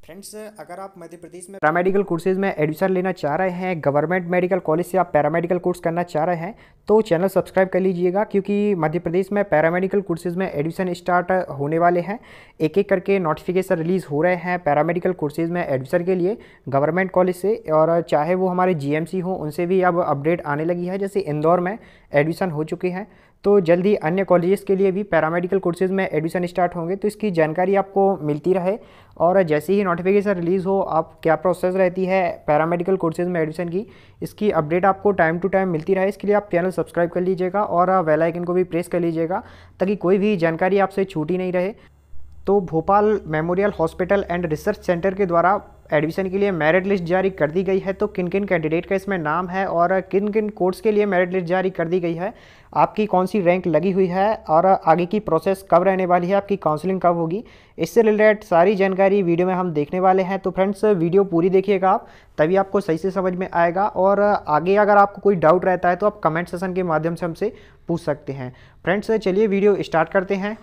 Friends, अगर आप मध्य प्रदेश में पैरामेडिकल कोर्सेज में एडमिशन लेना चाह रहे हैं, गवर्नमेंट मेडिकल कॉलेज से आप पैरामेडिकल कोर्स करना चाह रहे हैं तो चैनल सब्सक्राइब कर लीजिएगा, क्योंकि मध्य प्रदेश में पैरामेडिकल कोर्सेज में एडमिशन स्टार्ट होने वाले हैं। एक एक करके नोटिफिकेशन रिलीज़ हो रहे हैं पैरामेडिकल कोर्सेज में एडमिशन के लिए गवर्नमेंट कॉलेज से, और चाहे वो हमारे जीएमसी हो उनसे भी अब अपडेट आने लगी है। जैसे इंदौर में एडमिशन हो चुके हैं, तो जल्दी अन्य कॉलेजेस के लिए भी पैरामेडिकल कोर्सेज में एडमिशन स्टार्ट होंगे, तो इसकी जानकारी आपको मिलती रहे। और जैसे ही नोटिफिकेशन रिलीज़ हो, आप क्या प्रोसेस रहती है पैरामेडिकल कोर्सेज में एडमिशन की, इसकी अपडेट आपको टाइम टू टाइम मिलती रहे। इसके लिए आप चैनल सब्सक्राइब कर लीजिएगा और बेल आइकन को भी प्रेस कर लीजिएगा, ताकि कोई भी जानकारी आपसे छूटी नहीं रहे। तो Bhopal memorial hospital and research centre के द्वारा एडमिशन के लिए मेरिट लिस्ट जारी कर दी गई है। तो किन किन कैंडिडेट का इसमें नाम है और किन किन कोर्स के लिए मेरिट लिस्ट जारी कर दी गई है, आपकी कौन सी रैंक लगी हुई है और आगे की प्रोसेस कब रहने वाली है, आपकी काउंसलिंग कब होगी, इससे रिलेटेड सारी जानकारी वीडियो में हम देखने वाले हैं। तो फ्रेंड्स, वीडियो पूरी देखिएगा आप, तभी आपको सही से समझ में आएगा। और आगे अगर आपको कोई डाउट रहता है तो आप कमेंट सेशन के माध्यम से हमसे पूछ सकते हैं। फ्रेंड्स, चलिए वीडियो स्टार्ट करते हैं।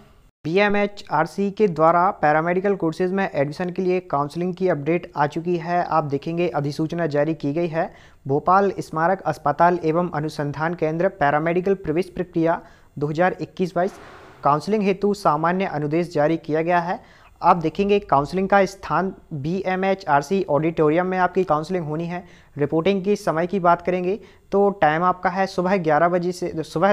BMHRC के द्वारा पैरामेडिकल कोर्सेज में एडमिशन के लिए काउंसलिंग की अपडेट आ चुकी है। आप देखेंगे अधिसूचना जारी की गई है। भोपाल स्मारक अस्पताल एवं अनुसंधान केंद्र पैरामेडिकल प्रवेश प्रक्रिया 2021-22 काउंसलिंग हेतु सामान्य अनुदेश जारी किया गया है। आप देखेंगे काउंसलिंग का स्थान BMHRC ऑडिटोरियम में आपकी काउंसलिंग होनी है। रिपोर्टिंग की समय की बात करेंगे तो टाइम आपका है सुबह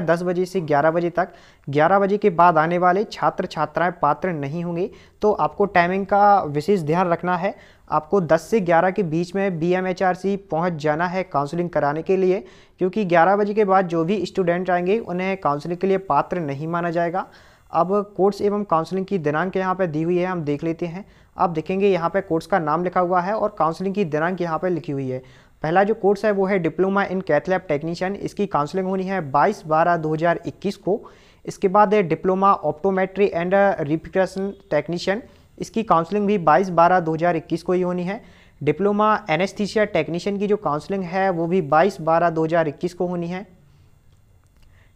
10 बजे से 11 बजे तक। 11 बजे के बाद आने वाले छात्र छात्राएं पात्र नहीं होंगे, तो आपको टाइमिंग का विशेष ध्यान रखना है। आपको 10 से 11 के बीच में BMHRC पहुंच जाना है काउंसलिंग कराने के लिए, क्योंकि 11 बजे के बाद जो भी स्टूडेंट आएंगे उन्हें काउंसलिंग के लिए पात्र नहीं माना जाएगा। अब कोर्स एवं काउंसलिंग की दिनांक यहाँ पे दी हुई है, हम देख लेते हैं। आप देखेंगे यहाँ पे कोर्स का नाम लिखा हुआ है और काउंसलिंग की दिनांक यहाँ पे लिखी हुई है। पहला जो कोर्स है वो है diploma in cath lab technician. इसकी काउंसलिंग होनी है 22/12/2021 को। इसके बाद है diploma optometry and refrigeration technician. इसकी काउंसलिंग भी 22/12/2021 को ही होनी है। डिप्लोमा एनेस्थीसिया टेक्नीशियन की जो काउंसलिंग है वो भी 22/12/2021 को होनी है।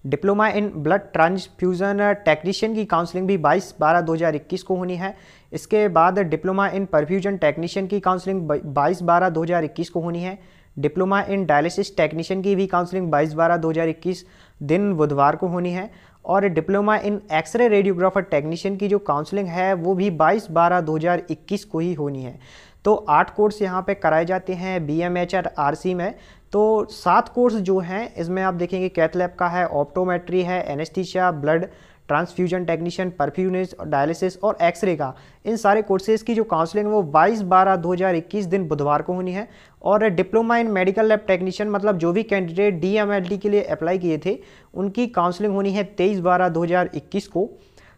Diploma in blood transfusion technician की काउंसलिंग भी 22/12/2021 को होनी है। इसके बाद डिप्लोमा इन परफ्यूजन टेक्नीशियन की काउंसलिंग 22/12/2021 को होनी है। डिप्लोमा इन डायलिसिस टेक्नीशियन की भी काउंसलिंग 22/12/2021 दिन बुधवार को होनी है। और diploma in X-ray radiographer technician की जो काउंसलिंग है वो भी 22/12/2021 को ही होनी है। तो 8 कोर्स यहाँ पे कराए जाते हैं BMHRC में। तो 7 कोर्स जो हैं इसमें आप देखेंगे कैथ लैब का है, ऑप्टोमेट्री है, anaesthesia, blood transfusion technician, perfusionist, dialysis और एक्सरे का, इन सारे कोर्सेज की जो काउंसलिंग है वो 22/12/2021 दिन बुधवार को होनी है। और डिप्लोमा इन मेडिकल लैब टेक्नीशियन, मतलब जो भी कैंडिडेट DMLT के लिए अप्लाई किए थे उनकी काउंसलिंग होनी है 23/12/2021 को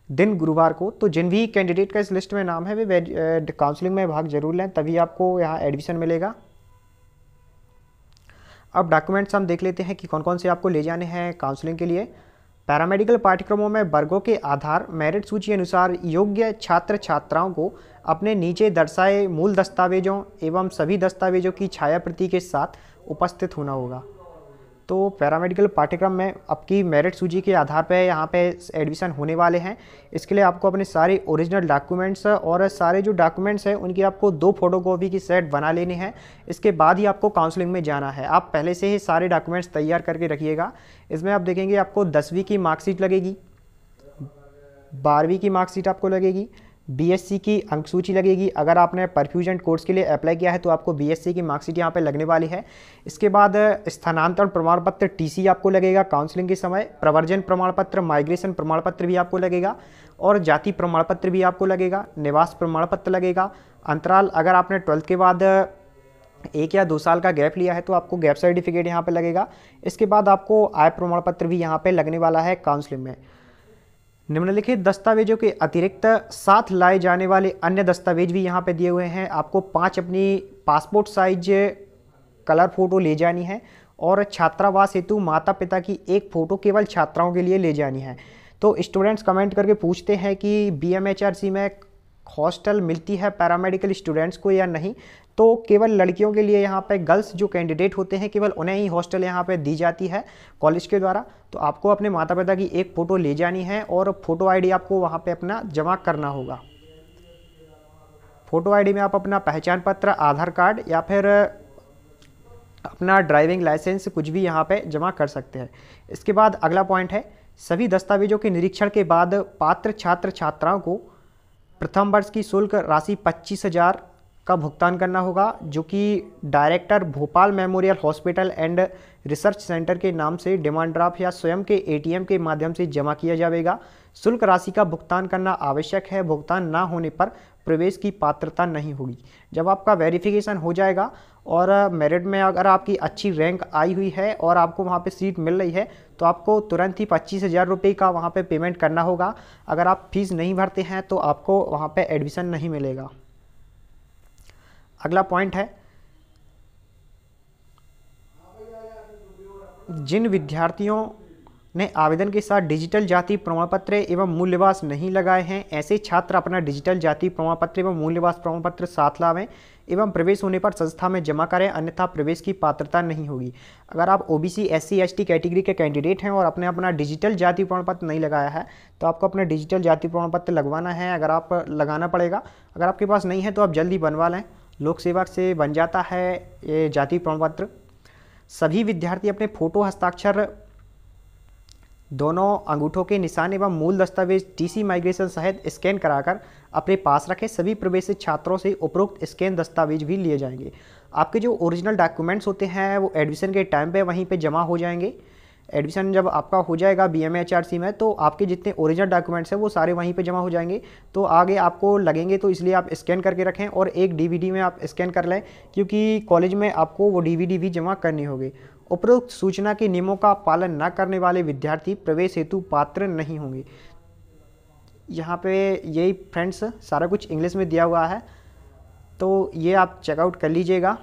दिन गुरुवार को। तो जिन भी कैंडिडेट का इस लिस्ट में नाम है वे काउंसलिंग में भाग जरूर लें, तभी आपको यहाँ एडमिशन मिलेगा। अब डॉक्यूमेंट्स हम देख लेते हैं कि कौन कौन से आपको ले जाने हैं काउंसलिंग के लिए। पैरामेडिकल पाठ्यक्रमों में वर्गों के आधार मेरिट सूची अनुसार योग्य छात्र छात्राओं को अपने नीचे दर्शाए मूल दस्तावेजों एवं सभी दस्तावेजों की छायाप्रति के साथ उपस्थित होना होगा। तो पैरामेडिकल पाठ्यक्रम में आपकी मेरिट सूची के आधार पर यहाँ पे एडमिशन होने वाले हैं। इसके लिए आपको अपने सारे ओरिजिनल डॉक्यूमेंट्स और सारे जो डॉक्यूमेंट्स हैं उनकी आपको 2 फोटोकॉपी की सेट बना लेने हैं। इसके बाद ही आपको काउंसलिंग में जाना है। आप पहले से ही सारे डॉक्यूमेंट्स तैयार करके रखिएगा। इसमें आप देखेंगे आपको 10वीं की मार्कशीट लगेगी, 12वीं की मार्कशीट आपको लगेगी, BSc की अंक सूची लगेगी। अगर आपने परफ्यूजन कोर्स के लिए अप्लाई किया है तो आपको BSc की मार्कशीट यहाँ पे लगने वाली है। इसके बाद स्थानांतरण प्रमाण पत्र TC आपको लगेगा काउंसलिंग के समय। प्रवर्जन प्रमाण पत्र, माइग्रेशन प्रमाण पत्र भी आपको लगेगा और जाति प्रमाण पत्र भी आपको लगेगा। निवास प्रमाण पत्र लगेगा। अंतराल, अगर आपने 12th के बाद 1 या 2 साल का गैप लिया है तो आपको गैप सर्टिफिकेट यहाँ पे लगेगा। इसके बाद आपको आय प्रमाण पत्र भी यहाँ पे लगने वाला है काउंसलिंग में। निम्नलिखित दस्तावेजों के अतिरिक्त साथ लाए जाने वाले अन्य दस्तावेज भी यहाँ पे दिए हुए हैं। आपको 5 अपनी पासपोर्ट साइज कलर फोटो ले जानी है और छात्रावास हेतु माता पिता की एक फ़ोटो केवल छात्राओं के लिए ले जानी है। तो स्टूडेंट्स कमेंट करके पूछते हैं कि BMHRC में हॉस्टल मिलती है पैरामेडिकल स्टूडेंट्स को या नहीं। तो केवल लड़कियों के लिए यहाँ पे गर्ल्स जो कैंडिडेट होते हैं केवल उन्हें ही हॉस्टल यहाँ पे दी जाती है कॉलेज के द्वारा। तो आपको अपने माता पिता की एक फ़ोटो ले जानी है और फोटो ID आपको वहाँ पे अपना जमा करना होगा। फ़ोटो आईडी में आप अपना पहचान पत्र, आधार कार्ड या फिर अपना ड्राइविंग लाइसेंस कुछ भी यहाँ पे जमा कर सकते हैं। इसके बाद अगला पॉइंट है, सभी दस्तावेजों के निरीक्षण के बाद पात्र छात्र छात्राओं को प्रथम वर्ष की शुल्क राशि 25,000 का भुगतान करना होगा, जो कि director Bhopal memorial hospital and research centre के नाम से डिमांड ड्राफ्ट या स्वयं के एटीएम के माध्यम से जमा किया जाएगा। शुल्क राशि का भुगतान करना आवश्यक है। भुगतान ना होने पर प्रवेश की पात्रता नहीं होगी। जब आपका वेरिफिकेशन हो जाएगा और मेरिट में अगर आपकी अच्छी रैंक आई हुई है और आपको वहाँ पे सीट मिल रही है तो आपको तुरंत ही 25,000 रुपये का वहाँ पे पेमेंट करना होगा। अगर आप फीस नहीं भरते हैं तो आपको वहाँ पे एडमिशन नहीं मिलेगा। अगला पॉइंट है, जिन विद्यार्थियों ने आवेदन के साथ डिजिटल जाति प्रमाण पत्र एवं मूल्यवास नहीं लगाए हैं, ऐसे छात्र अपना डिजिटल जाति प्रमाण पत्र एवं मूल्यवास प्रमाण पत्र साथ लावें एवं प्रवेश होने पर संस्था में जमा करें, अन्यथा प्रवेश की पात्रता नहीं होगी। अगर आप ओबीसी, एससी, एसटी कैटेगरी के कैंडिडेट हैं और आपने अपना डिजिटल जाति प्रमाण पत्र नहीं लगाया है तो आपको अपना डिजिटल जाति प्रमाण पत्र लगवाना है। अगर आप लगाना पड़ेगा, अगर आपके पास नहीं है तो आप जल्दी बनवा लें। लोक सेवक से बन जाता है ये जाति प्रमाण पत्र। सभी विद्यार्थी अपने फोटो, हस्ताक्षर, दोनों अंगूठों के निशान एवं मूल दस्तावेज टीसी माइग्रेशन सहित स्कैन कराकर अपने पास रखें। सभी प्रवेशित छात्रों से उपरोक्त स्कैन दस्तावेज भी लिए जाएंगे। आपके जो ओरिजिनल डॉक्यूमेंट्स होते हैं वो एडमिशन के टाइम पे वहीं पे जमा हो जाएंगे। एडमिशन जब आपका हो जाएगा बीएमए एचआरसी में तो आपके जितने ओरिजिनल डॉक्यूमेंट्स हैं वो सारे वहीं पे जमा हो जाएंगे। तो आगे आपको लगेंगे तो इसलिए आप स्कैन करके रखें और एक डीवीडी में आप स्कैन कर लें, क्योंकि कॉलेज में आपको वो डीवीडी भी जमा करनी होगी। उपरोक्त सूचना के नियमों का पालन न करने वाले विद्यार्थी प्रवेश हेतु पात्र नहीं होंगे। यहाँ पे यही फ्रेंड्स सारा कुछ इंग्लिश में दिया हुआ है, तो ये आप चेकआउट कर लीजिएगा।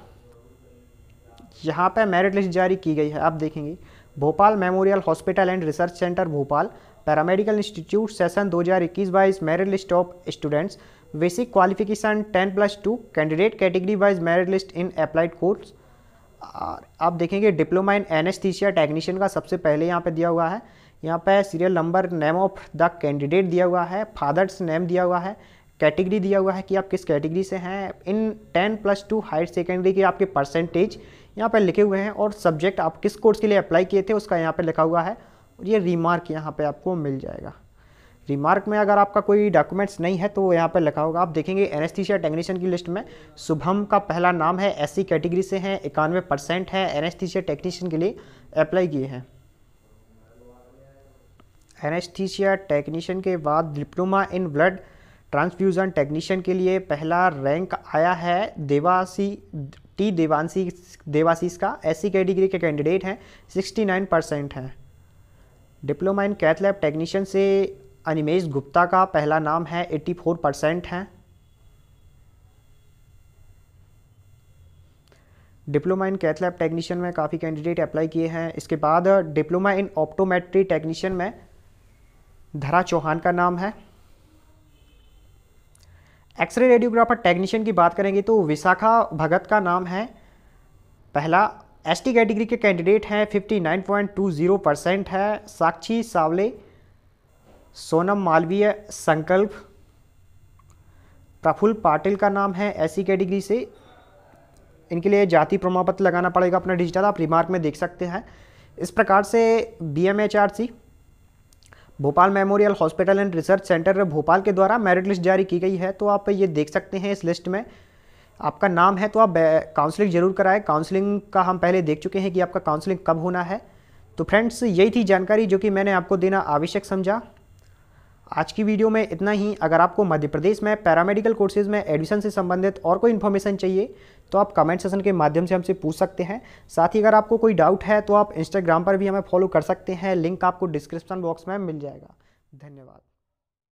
यहाँ पे मेरिट लिस्ट जारी की गई है, आप देखेंगे Bhopal memorial hospital and research centre Bhopal, paramedical institute session 2021-22 merit list of students, basic qualification 10+2, candidate category wise merit list in applied course. आप देखेंगे डिप्लोमा इन एनेस्थीसिया टेक्नीशियन का सबसे पहले यहाँ पे दिया हुआ है। यहाँ पे serial number, name of the candidate दिया हुआ है, फादर्स नेम दिया हुआ है, कैटेगरी दिया हुआ है कि आप किस कैटेगरी से हैं, इन 10+2 हायर सेकेंडरी के आपके परसेंटेज यहाँ पे लिखे हुए हैं और सब्जेक्ट आप किस कोर्स के लिए अप्लाई किए थे उसका यहाँ पे लिखा हुआ है। और ये रिमार्क यहाँ पे आपको मिल जाएगा। रिमार्क में अगर आपका कोई डॉक्यूमेंट्स नहीं है तो यहाँ पे लिखा होगा। आप देखेंगे एनेस्थीसिया टेक्नीशियन की लिस्ट में शुभम का पहला नाम है, एससी कैटेगरी से हैं, 91% है, एनेस्थीसिया टेक्नीशियन के लिए अप्लाई किए हैं। एनेस्थीसिया टेक्नीशियन के बाद diploma in blood transfusion technician के लिए पहला रैंक आया है देवाशीष का, एससी कैटेगरी के कैंडिडेट हैं, 69% हैं। Diploma in cath lab technician से अनिमेश गुप्ता का पहला नाम है, 84% हैं। Diploma in cath lab technician में काफ़ी कैंडिडेट अप्लाई किए हैं। इसके बाद डिप्लोमा इन ऑप्टोमेट्री टेक्नीशियन में धरा चौहान का नाम है। एक्सरे रेडियोग्राफर टेक्नीशियन की बात करेंगे तो विशाखा भगत का नाम है पहला, एसटी कैटेगरी के कैंडिडेट हैं, 59.20% है। साक्षी सावले, सोनम मालवीय, संकल्प, प्रफुल्ल पाटिल का नाम है, एससी कैटेगरी से। इनके लिए जाति प्रमाण पत्र लगाना पड़ेगा अपना डिजिटल, आप रिमार्क में देख सकते हैं। इस प्रकार से BMHRC Bhopal memorial hospital and research centre Bhopal के द्वारा मेरिट लिस्ट जारी की गई है। तो आप ये देख सकते हैं इस लिस्ट में आपका नाम है तो आप काउंसलिंग जरूर कराएं। काउंसलिंग का हम पहले देख चुके हैं कि आपका काउंसलिंग कब होना है। तो फ्रेंड्स यही थी जानकारी जो कि मैंने आपको देना आवश्यक समझा। आज की वीडियो में इतना ही। अगर आपको मध्य प्रदेश में पैरामेडिकल कोर्सेज में एडमिशन से संबंधित और कोई इन्फॉर्मेशन चाहिए तो आप कमेंट सेक्शन के माध्यम से हमसे पूछ सकते हैं। साथ ही अगर आपको कोई डाउट है तो आप इंस्टाग्राम पर भी हमें फॉलो कर सकते हैं, लिंक आपको डिस्क्रिप्शन बॉक्स में मिल जाएगा। धन्यवाद।